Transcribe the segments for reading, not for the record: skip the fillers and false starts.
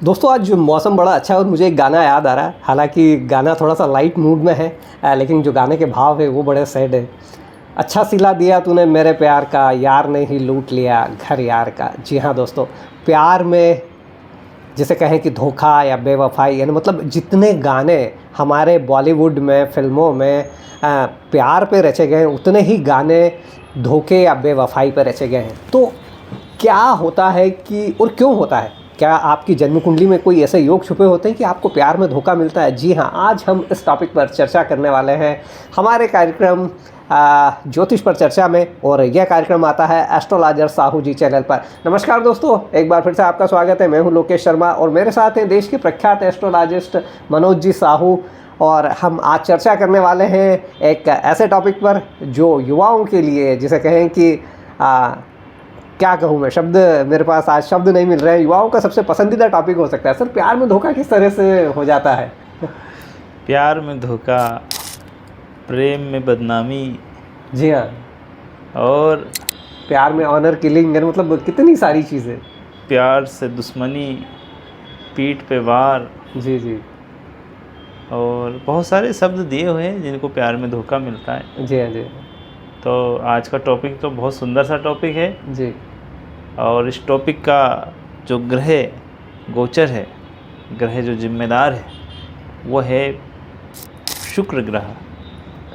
दोस्तों आज मौसम बड़ा अच्छा है और मुझे एक गाना याद आ रहा है। हालांकि गाना थोड़ा सा लाइट मूड में है, लेकिन जो गाने के भाव है वो बड़े सैड है। अच्छा सिला दिया तूने मेरे प्यार का, यार ने ही लूट लिया घर यार का। जी हाँ दोस्तों, प्यार में जिसे कहें कि धोखा या बेवफाई, यानी मतलब जितने गाने हमारे बॉलीवुड में, फिल्मों में प्यार पे रचे गए हैं, उतने ही गाने धोखे या बेवफाई पे रचे गए हैं। तो क्या होता है कि और क्यों होता है? क्या आपकी जन्म कुंडली में कोई ऐसे योग छुपे होते हैं कि आपको प्यार में धोखा मिलता है? जी हाँ, आज हम इस टॉपिक पर चर्चा करने वाले हैं हमारे कार्यक्रम ज्योतिष पर चर्चा में, और यह कार्यक्रम आता है एस्ट्रोलॉजर साहू जी चैनल पर। नमस्कार दोस्तों, एक बार फिर से आपका स्वागत है। मैं हूं लोकेश शर्मा और मेरे साथ हैं देश के प्रख्यात एस्ट्रोलॉजिस्ट मनोज जी साहू। और हम आज चर्चा करने वाले हैं एक ऐसे टॉपिक पर जो युवाओं के लिए, जिसे कहें कि क्या कहूँ मैं, शब्द मेरे पास आज शब्द नहीं मिल रहे हैं। युवाओं का सबसे पसंदीदा टॉपिक हो सकता है। सर, प्यार में धोखा किस तरह से हो जाता है? प्यार में धोखा, प्रेम में बदनामी। जी हाँ, और प्यार में ऑनर किलिंग, मतलब कितनी सारी चीज़ें। प्यार से दुश्मनी, पीठ पे वार। जी जी और बहुत सारे शब्द दिए हुए हैं जिनको प्यार में धोखा मिलता है। जी हाँ जी तो आज का टॉपिक तो बहुत सुंदर सा टॉपिक है। जी। और इस टॉपिक का जो ग्रह गोचर है, ग्रह जो जिम्मेदार है, वो है शुक्र ग्रह।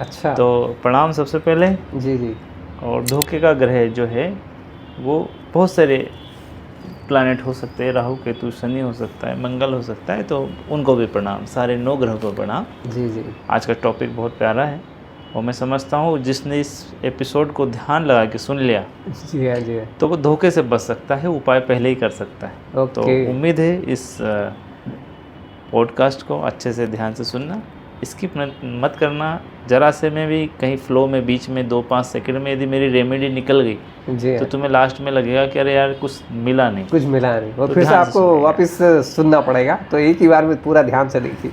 अच्छा। तो प्रणाम सबसे पहले। जी जी। और धोखे का ग्रह जो है वो बहुत सारे प्लैनेट हो सकते हैं, राहु केतु शनि हो सकता है, मंगल हो सकता है, तो उनको भी प्रणाम, सारे 9 ग्रहों को प्रणाम। जी जी। आज का टॉपिक बहुत प्यारा है और मैं समझता हूँ जिसने इस एपिसोड को ध्यान लगा के सुन लिया जी हाँ जी हाँ। तो वो धोखे से बच सकता है, उपाय पहले ही कर सकता है। तो उम्मीद है इस पॉडकास्ट को अच्छे से ध्यान से सुनना, स्किप मत करना। ज़रा से में भी कहीं फ्लो में बीच में 2-5 सेकंड में यदि मेरी रेमेडी निकल गई जी तो तुम्हें लास्ट में लगेगा कि अरे यार कुछ मिला नहीं, और तो फिर से आपको वापस सुनना पड़ेगा। तो एक ही बार में पूरा ध्यान से देखिए।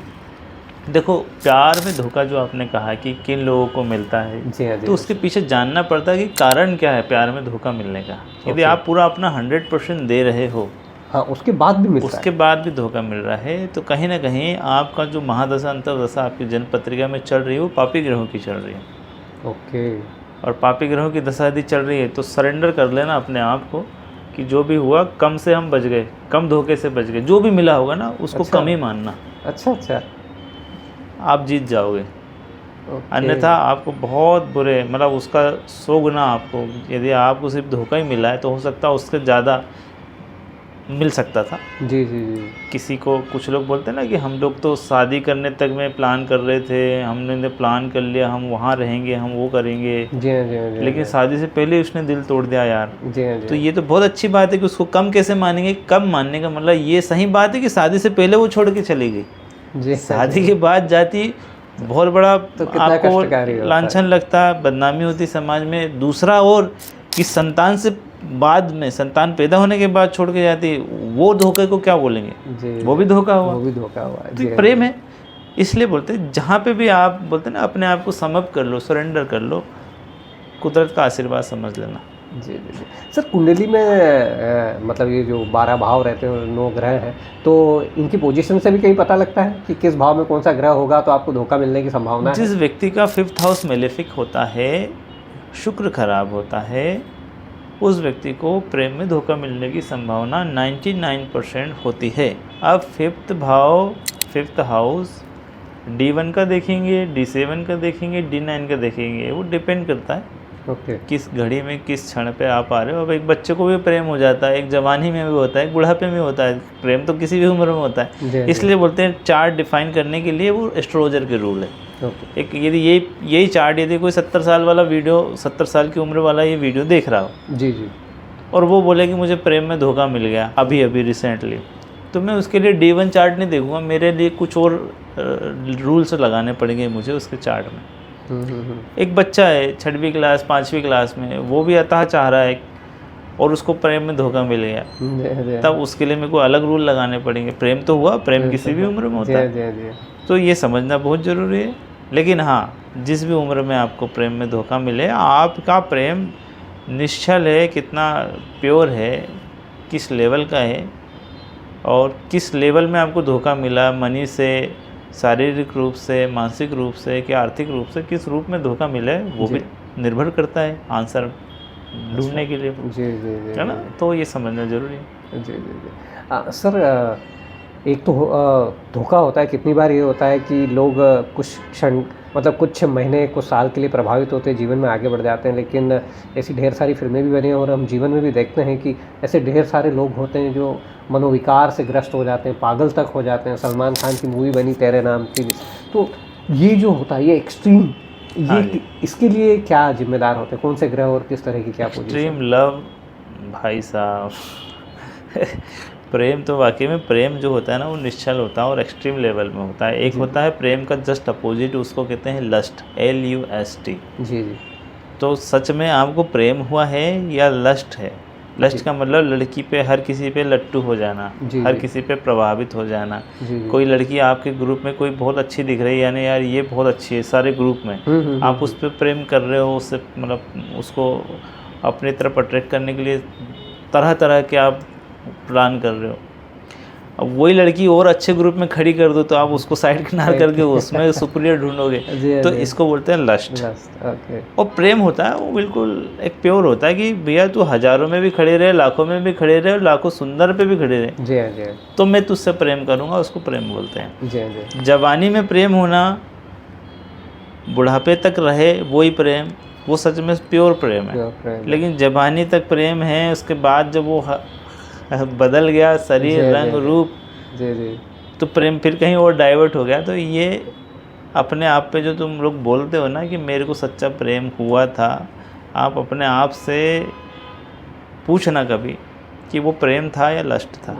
देखो, प्यार में धोखा जो आपने कहा कि किन लोगों को मिलता है, जी हाँ जी, तो उसके पीछे जानना पड़ता है कि कारण क्या है प्यार में धोखा मिलने का। यदि आप पूरा अपना 100% दे रहे हो, हाँ, उसके बाद भी मिलता है, उसके बाद भी धोखा मिल रहा है, तो कहीं ना कहीं आपका जो महादशा अंतर्दशा आपकी जन्म पत्रिका में चल रही है वो पापी ग्रहों की चल रही है। ओके। और पापी ग्रहों की दशा यदि चल रही है तो सरेंडर कर लेना अपने आप को कि जो भी हुआ कम से हम बच गए, कम धोखे से बच गए। जो भी मिला होगा ना उसको कम ही मानना। अच्छा अच्छा। आप जीत जाओगे, अन्यथा आपको बहुत बुरे, मतलब उसका 100 गुना आपको, यदि आपको सिर्फ धोखा ही मिला है तो हो सकता है उससे ज़्यादा मिल सकता था। जी जी जी। किसी को, कुछ लोग बोलते हैं ना कि हम लोग तो शादी करने तक में प्लान कर रहे थे, हमने प्लान कर लिया हम वहाँ रहेंगे, हम वो करेंगे। जी हाँ जी हाँ जी। लेकिन शादी से पहले उसने दिल तोड़ दिया यार। जी हाँ जी। तो ये तो बहुत अच्छी बात है कि उसको कम कैसे मानेंगे। कम मानने का मतलब ये सही बात है कि शादी से पहले वो छोड़ के चली गई, जी शादी के बाद जाती बहुत बड़ा तो आपको लांछन लगता, बदनामी होती समाज में। दूसरा और कि संतान से बाद में, संतान पैदा होने के बाद छोड़ के जाती, वो धोखे को क्या बोलेंगे? जी, वो भी धोखा हुआ, वो भी धोखा हुआ। तो प्रेम है। इसलिए बोलते हैं जहाँ पे भी आप बोलते हैं ना, अपने आप को समअप कर लो, सरेंडर कर लो, कुदरत का आशीर्वाद समझ लेना। जी जी जी। सर, कुंडली में मतलब ये जो 12 भाव रहते हैं, 9 ग्रह हैं, तो इनकी पोजीशन से भी कहीं पता लगता है कि किस भाव में कौन सा ग्रह होगा तो आपको धोखा मिलने की संभावना है? जिस व्यक्ति का 5th हाउस मेलेफिक होता है, शुक्र खराब होता है, उस व्यक्ति को प्रेम में धोखा मिलने की संभावना 99% होती है। अब 5th भाव, 5th हाउस D1 का देखेंगे, D7 का देखेंगे, D9 का देखेंगे, वो डिपेंड करता है किस घड़ी में, किस क्षण पे आप आ रहे हो। अब एक बच्चे को भी प्रेम हो जाता है, एक जवानी में भी होता है, एक बुढ़ापे में होता है, प्रेम तो किसी भी उम्र में होता है। इसलिए बोलते हैं चार्ट डिफाइन करने के लिए वो एस्ट्रोलॉजर के रूल है। एक यदि यही चार्ट, यदि कोई 70 साल वाला वीडियो, 70 साल की उम्र वाला ये वीडियो देख रहा हो जी जी, और वो बोले कि मुझे प्रेम में धोखा मिल गया अभी अभी रिसेंटली, तो मैं उसके लिए D1 चार्ट नहीं देखूँगा, मेरे लिए कुछ और रूल्स लगाने पड़ेंगे मुझे उसके चार्ट में। एक बच्चा है 6वीं क्लास 5वीं क्लास में, वो भी अतः चाह रहा है और उसको प्रेम में धोखा मिल गया, तब उसके लिए मेरे को अलग रूल लगाने पड़ेंगे। प्रेम तो हुआ, प्रेम किसी भी उम्र में होता है, तो ये समझना बहुत ज़रूरी है। लेकिन हाँ, जिस भी उम्र में आपको प्रेम में धोखा मिले, आपका प्रेम निश्चल है, कितना प्योर है, किस लेवल का है, और किस लेवल में आपको धोखा मिला, मनी से, शारीरिक रूप से, मानसिक रूप से, कि आर्थिक रूप से, किस रूप में धोखा मिला है वो भी निर्भर करता है आंसर ढूंढने के लिए। जी जी जी है ना, तो ये समझना जरूरी है। जी जी जी सर, एक तो धोखा होता है, कितनी बार ये होता है कि लोग कुछ क्षण मतलब कुछ महीने कुछ साल के लिए प्रभावित होते हैं, जीवन में आगे बढ़ जाते हैं, लेकिन ऐसी ढेर सारी फिल्में भी बनी हैं और हम जीवन में भी देखते हैं कि ऐसे ढेर सारे लोग होते हैं जो मनोविकार से ग्रस्त हो जाते हैं, पागल तक हो जाते हैं। सलमान खान की मूवी बनी तेरे नाम की, तो ये जो होता है ये एक्सट्रीम, ये इसके लिए क्या जिम्मेदार होते हैं, कौन से ग्रह और किस तरह की क्या पोजीशन? एक्सट्रीम लव भाई साहब प्रेम तो वाकई में प्रेम जो होता है ना वो निश्चल होता है और एक्सट्रीम लेवल में होता है। एक होता है प्रेम का जस्ट अपोजिट, उसको कहते हैं लस्ट, LUST। जी जी। तो सच में आपको प्रेम हुआ है या लस्ट है? लस्ट का मतलब लड़की पे, हर किसी पे लट्टू हो जाना, हर किसी पे प्रभावित हो जाना। कोई लड़की आपके ग्रुप में कोई बहुत अच्छी दिख रही है, यानी यार ये बहुत अच्छी है सारे ग्रुप में, आप उस पर प्रेम कर रहे हो, उससे मतलब उसको अपनी तरफ अट्रैक्ट करने के लिए तरह तरह के आप प्लान कर रहे हो। अब वही लड़की और अच्छे ग्रुप में खड़ी कर दो तो आप उसको साइड किनार करके उसमें सुपीरियर ढूंढोगे, तो इसको बोलते हैं लस्ट। और प्रेम होता है वो बिल्कुल एक प्योर होता है कि भैया तू हजारों में भी खड़े रहे, लाखों में भी खड़े रहे, लाखों सुंदर पे भी खड़े रहे, तो मैं तुझसे प्रेम करूँगा, उसको प्रेम बोलते हैं। जवानी में प्रेम होना, बुढ़ापे तक रहे वही प्रेम, वो सच में प्योर प्रेम है। लेकिन जवानी तक प्रेम है, उसके बाद जब वो बदल गया शरीर, रंग, रूप, तो प्रेम फिर कहीं और डाइवर्ट हो गया। तो ये अपने आप पे जो तुम लोग बोलते हो ना कि मेरे को सच्चा प्रेम हुआ था, आप अपने आप से पूछना कभी कि वो प्रेम था या लस्ट था।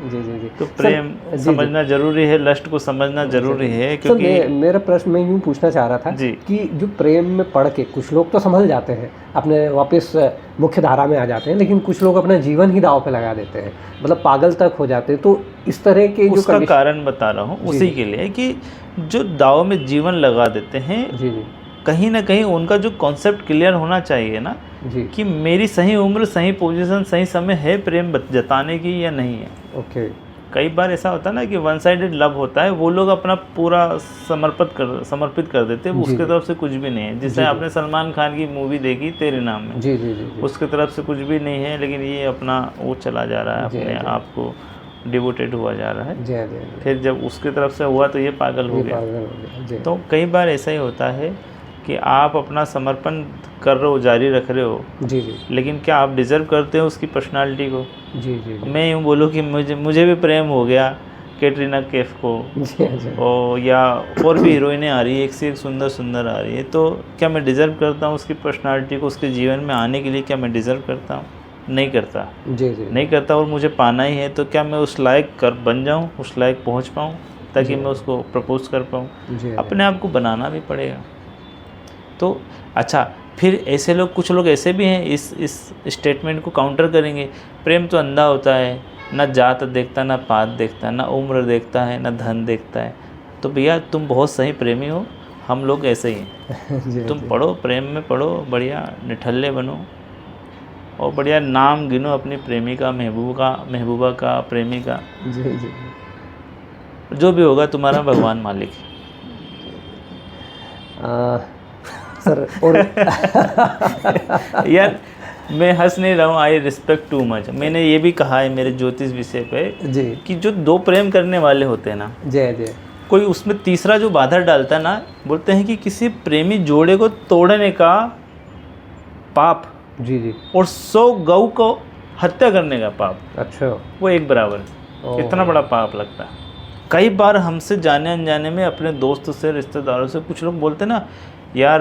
जी जी जी। तो प्रेम समझना जरूरी है, लस्ट को समझना जरूरी है, क्योंकि मेरा प्रश्न मैं यूँ पूछना चाह रहा था कि जो प्रेम में पढ़ के कुछ लोग तो समझ जाते हैं, अपने वापस मुख्य धारा में आ जाते हैं, लेकिन कुछ लोग अपना जीवन ही दांव पे लगा देते हैं, मतलब पागल तक हो जाते हैं। तो इस तरह के जो उसका कारण बता रहा हूँ उसी के लिए कि जो दाव में जीवन लगा देते हैं, कहीं ना कहीं उनका जो कॉन्सेप्ट क्लियर होना चाहिए ना कि मेरी सही उम्र, सही पोजीशन, सही समय है प्रेम जताने की या नहीं है। ओके। कई बार ऐसा होता है ना कि वन साइडेड लव होता है, वो लोग अपना पूरा समर्पित कर देते हैं, उसके तरफ से कुछ भी नहीं है। जैसे आपने सलमान खान की मूवी देखी तेरे नाम में, जी जी जी, उसके तरफ से कुछ भी नहीं है, लेकिन ये अपना वो चला जा रहा है, अपने आप को डिवोटेड हुआ जा रहा है। फिर जब उसके तरफ से हुआ तो ये पागल हो गया। तो कई बार ऐसा ही होता है कि आप अपना समर्पण कर रहे हो, जारी रख रहे हो, जी जी, लेकिन क्या आप डिज़र्व करते हो उसकी पर्सनालिटी को? जी जी। मैं यूँ बोलूँ कि मुझे भी प्रेम हो गया कैटरीना कैफ को, और या और भी हीरोइनें आ रही है, एक से एक सुंदर सुंदर आ रही है, तो क्या मैं डिज़र्व करता हूँ उसकी पर्सनालिटी को, उसके जीवन में आने के लिए? क्या मैं डिज़र्व करता हूँ? नहीं करता। जी जी, नहीं करता, और मुझे पाना ही है, तो क्या मैं उस लायक बन जाऊँ, उस लायक पहुँच पाऊँ, ताकि मैं उसको प्रपोज कर पाऊँ? अपने आप को बनाना भी पड़ेगा। तो अच्छा, फिर ऐसे लोग, कुछ लोग ऐसे भी हैं, इस स्टेटमेंट को काउंटर करेंगे, प्रेम तो अंधा होता है, ना जात देखता, ना पात देखता, ना उम्र देखता है, ना धन देखता है। तो भैया तुम बहुत सही प्रेमी हो, हम लोग ऐसे ही हैं। तुम पढ़ो, प्रेम में पढ़ो, बढ़िया निठल्ले बनो, और बढ़िया नाम गिनो अपनी प्रेमिका, महबूबा का, प्रेमी का, जी जी, जो भी होगा तुम्हारा भगवान मालिक सर। और यार मैं हंस नहीं रहा हूँ, आई रिस्पेक्ट टू मच। मैंने ये भी कहा है मेरे ज्योतिष विषय पे जी कि जो दो प्रेम करने वाले होते हैं ना, जय जय, कोई उसमें तीसरा जो बाधा डालता है ना, बोलते हैं कि किसी प्रेमी जोड़े को तोड़ने का पाप, जी जी, और 100 गऊ को हत्या करने का पाप, अच्छा, वो एक बराबर है। इतना बड़ा पाप लगता है। कई बार हमसे जाने अनजाने में, अपने दोस्त से, रिश्तेदारों से, कुछ लोग बोलते ना, यार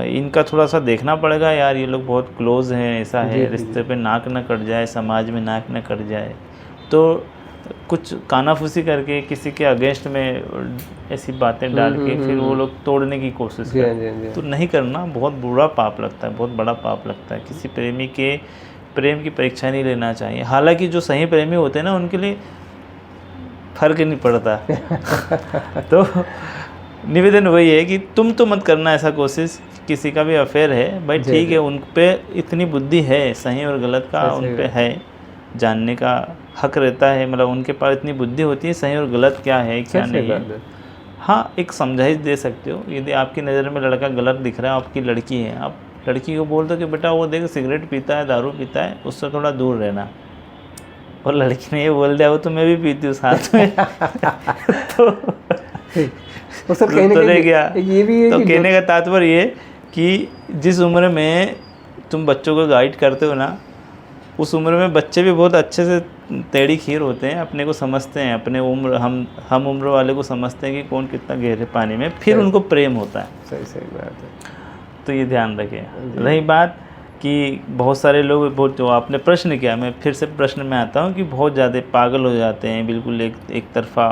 इनका थोड़ा सा देखना पड़ेगा यार, ये लोग बहुत क्लोज हैं, ऐसा है, रिश्ते पे नाक न कट जाए, समाज में नाक न कट जाए, तो कुछ कानाफूसी करके किसी के अगेंस्ट में ऐसी बातें डाल के फिर वो लोग तोड़ने की कोशिश करते। तो नहीं करना, बहुत बुरा पाप लगता है, बहुत बड़ा पाप लगता है। किसी प्रेमी के प्रेम की परीक्षा नहीं लेना चाहिए। हालांकि जो सही प्रेमी होते हैं ना, उनके लिए फर्क नहीं पड़ता। तो निवेदन वही है कि तुम तो मत करना ऐसा कोशिश, किसी का भी अफेयर है भाई, ठीक है, उन पे इतनी बुद्धि है, सही और गलत का उन पे है, जानने का हक रहता है, मतलब उनके पास इतनी बुद्धि होती है सही और गलत क्या है क्या सही नहीं बात है। है। हाँ, एक समझाइश दे सकते हो। यदि आपकी नज़र में लड़का गलत दिख रहा है, आपकी लड़की है, आप लड़की को बोल दो कि बेटा वो देख सिगरेट पीता है, दारू पीता है, उससे थोड़ा दूर रहना। और लड़की ने ये बोल दिया वो तो मैं भी पीती हूँ साथ में तो और सर कहीं ना तो रह कहीं गया। ये भी है तो कि कहने का तात्पर्य ये कि जिस उम्र में तुम बच्चों को गाइड करते हो ना, उस उम्र में बच्चे भी बहुत अच्छे से टेढ़ी खीर होते हैं, अपने को समझते हैं, अपने उम्र हम उम्र वाले को समझते हैं कि कौन कितना गहरे पानी में, फिर सही। उनको प्रेम होता है। सही सही बात है। तो ये ध्यान रखें। रही बात कि बहुत सारे लोग, बहुत जो आपने प्रश्न किया, मैं फिर से प्रश्न में आता हूँ कि बहुत ज़्यादा पागल हो जाते हैं, बिल्कुल एक तरफा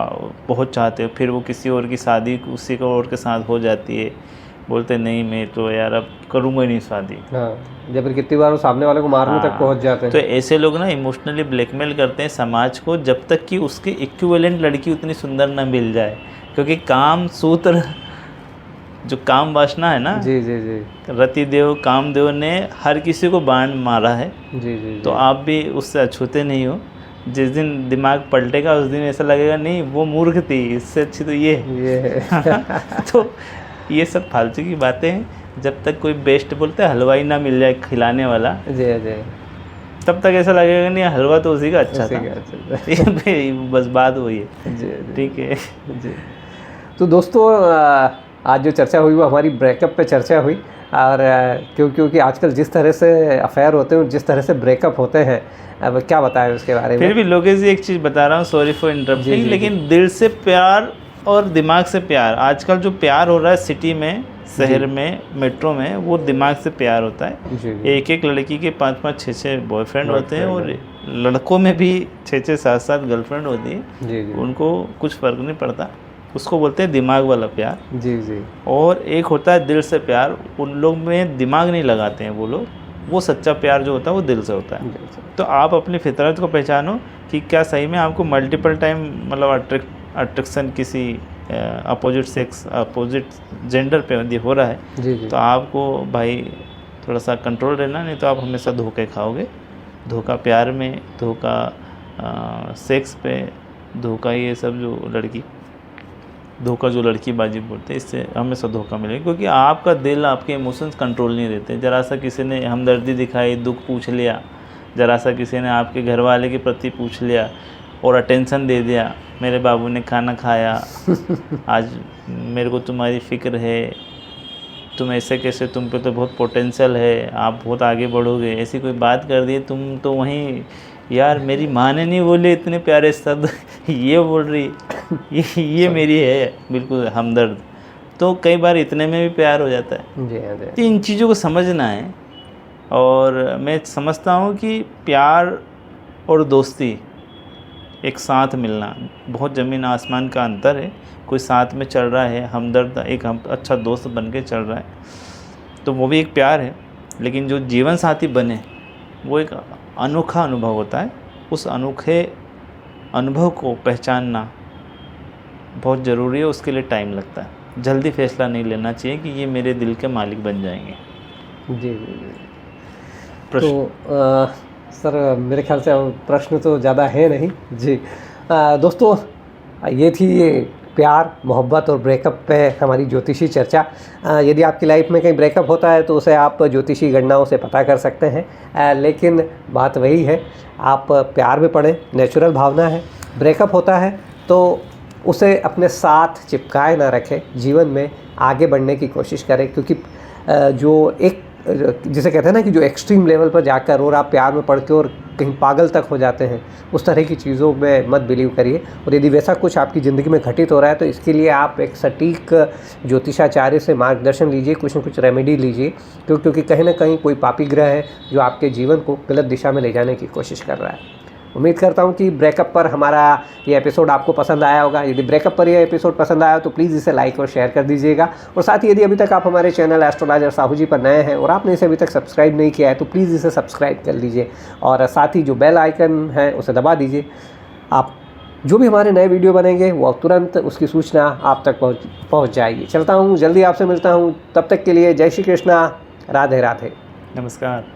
बहुत चाहते हो, फिर वो किसी और की शादी उसी को और के साथ हो जाती है, बोलते नहीं मैं तो यार अब करूँगा ही नहीं शादी। हाँ, जब फिर कितनी बार वो सामने वाले को मारने तक पहुंच जाते हैं। तो ऐसे लोग ना इमोशनली ब्लैकमेल करते हैं समाज को, जब तक कि उसके इक्विवेलेंट लड़की उतनी सुंदर ना मिल जाए। क्योंकि काम सूत्र, जो काम वासना है ना, जी जी जी रतिदेव कामदेव ने हर किसी को बाण मारा है। जी जी तो आप भी उससे अछूते नहीं हो। जिस दिन दिमाग पलटेगा उस दिन ऐसा लगेगा नहीं वो मूर्ख थी, इससे अच्छी तो ये है। तो ये सब फालतू की बातें हैं। जब तक कोई बेस्ट बोलते हैं हलवाई ना मिल जाए खिलाने वाला, जी जी तब तक ऐसा लगेगा नहीं हलवा तो उसी का अच्छा उसी था। का अच्छा ये बस बात वही है। जी जी ठीक है जी। तो दोस्तों आज जो चर्चा हुई वो हमारी ब्रेकअप पे चर्चा हुई। और क्योंकि आजकल जिस तरह से अफेयर होते हैं, जिस तरह से ब्रेकअप होते हैं, अब क्या बताएं उसके बारे में। फिर भी लोकेश जी एक चीज़ बता रहा हूँ, सॉरी फॉर इंटरप्टिंग, जी, लेकिन दिल से प्यार और दिमाग से प्यार, आजकल जो प्यार हो रहा है सिटी में, शहर में, मेट्रो में, वो दिमाग से प्यार होता है। जी जी एक एक लड़की के 5-5 6-6 बॉयफ्रेंड होते हैं, और लड़कों में भी 6-6 7-7 गर्लफ्रेंड होती है। जी जी उनको कुछ फ़र्क नहीं पड़ता, उसको बोलते हैं दिमाग वाला प्यार। जी जी और एक होता है दिल से प्यार, उन लोग में दिमाग नहीं लगाते हैं वो लोग, वो सच्चा प्यार जो होता है वो दिल से होता है। तो आप अपनी फितरत को पहचानो कि क्या सही में आपको मल्टीपल टाइम मतलब अट्रैक्शन किसी अपोजिट सेक्स, अपोजिट जेंडर पे यदि हो रहा है, जी जी तो आपको भाई थोड़ा सा कंट्रोल रहना, नहीं तो आप हमेशा धोखे खाओगे। धोखा प्यार में, धोखा सेक्स पे, धोखा ये सब जो लड़कीबाजी बोलते हैं, इससे हमेशा धोखा मिलेगा। क्योंकि आपका दिल, आपके इमोशंस कंट्रोल नहीं रहते। ज़रा सा किसी ने हमदर्दी दिखाई, दुख पूछ लिया, ज़रा सा किसी ने आपके घर वाले के प्रति पूछ लिया और अटेंशन दे दिया, मेरे बाबू ने खाना खाया, आज मेरे को तुम्हारी फ़िक्र है, तुम ऐसे कैसे, तुम पे तो बहुत पोटेंशियल है, आप बहुत आगे बढ़ोगे, ऐसी कोई बात कर दी, तुम तो वहीं यार मेरी माँ ने नहीं बोले इतने प्यारे शब्द ये बोल रही, ये मेरी है बिल्कुल हमदर्द। तो कई बार इतने में भी प्यार हो जाता है। जी हाँ जी। तो इन चीज़ों को समझना है। और मैं समझता हूँ कि प्यार और दोस्ती एक साथ मिलना, बहुत ज़मीन आसमान का अंतर है। कोई साथ में चल रहा है, हमदर्द, एक हम अच्छा दोस्त बन के चल रहा है, तो वो भी एक प्यार है। लेकिन जो जीवन साथी बने वो एक अनोखा अनुभव होता है। उस अनोखे अनुभव को पहचानना बहुत ज़रूरी है, उसके लिए टाइम लगता है। जल्दी फैसला नहीं लेना चाहिए कि ये मेरे दिल के मालिक बन जाएंगे। जी जी जी। प्रश्न? तो सर मेरे ख्याल से प्रश्न तो ज़्यादा है नहीं जी। दोस्तों ये थी प्यार, मोहब्बत और ब्रेकअप पे हमारी ज्योतिषी चर्चा। यदि आपकी लाइफ में कहीं ब्रेकअप होता है तो उसे आप ज्योतिषी गणनाओं से पता कर सकते हैं। लेकिन बात वही है, आप प्यार में पड़े, नेचुरल भावना है। ब्रेकअप होता है तो उसे अपने साथ चिपकाए ना रखें, जीवन में आगे बढ़ने की कोशिश करें। क्योंकि जो एक जिसे कहते हैं ना कि जो एक्सट्रीम लेवल पर जाकर और आप प्यार में पड़ के और कहीं पागल तक हो जाते हैं, उस तरह की चीज़ों में मत बिलीव करिए। और यदि वैसा कुछ आपकी ज़िंदगी में घटित हो रहा है तो इसके लिए आप एक सटीक ज्योतिषाचार्य से मार्गदर्शन लीजिए, कुछ न कुछ रेमेडी लीजिए। क्योंकि कहीं ना कहीं कोई पापी ग्रह है जो आपके जीवन को गलत दिशा में ले जाने की कोशिश कर रहा है। उम्मीद करता हूं कि ब्रेकअप पर हमारा ये एपिसोड आपको पसंद आया होगा। यदि ब्रेकअप पर ये एपिसोड पसंद आया तो प्लीज़ इसे लाइक और शेयर कर दीजिएगा। और साथ ही यदि अभी तक आप हमारे चैनल एस्ट्रोलॉजर साहू जी पर नए हैं और आपने इसे अभी तक सब्सक्राइब नहीं किया है तो प्लीज़ इसे सब्सक्राइब कर लीजिए। और साथ ही जो बेल आइकन है उसे दबा दीजिए। आप जो भी हमारे नए वीडियो बनेंगे वो तुरंत उसकी सूचना आप तक पहुँच जाएगी। चलता हूँ, जल्दी आपसे मिलता हूँ। तब तक के लिए जय श्री कृष्णा, राधे राधे, नमस्कार।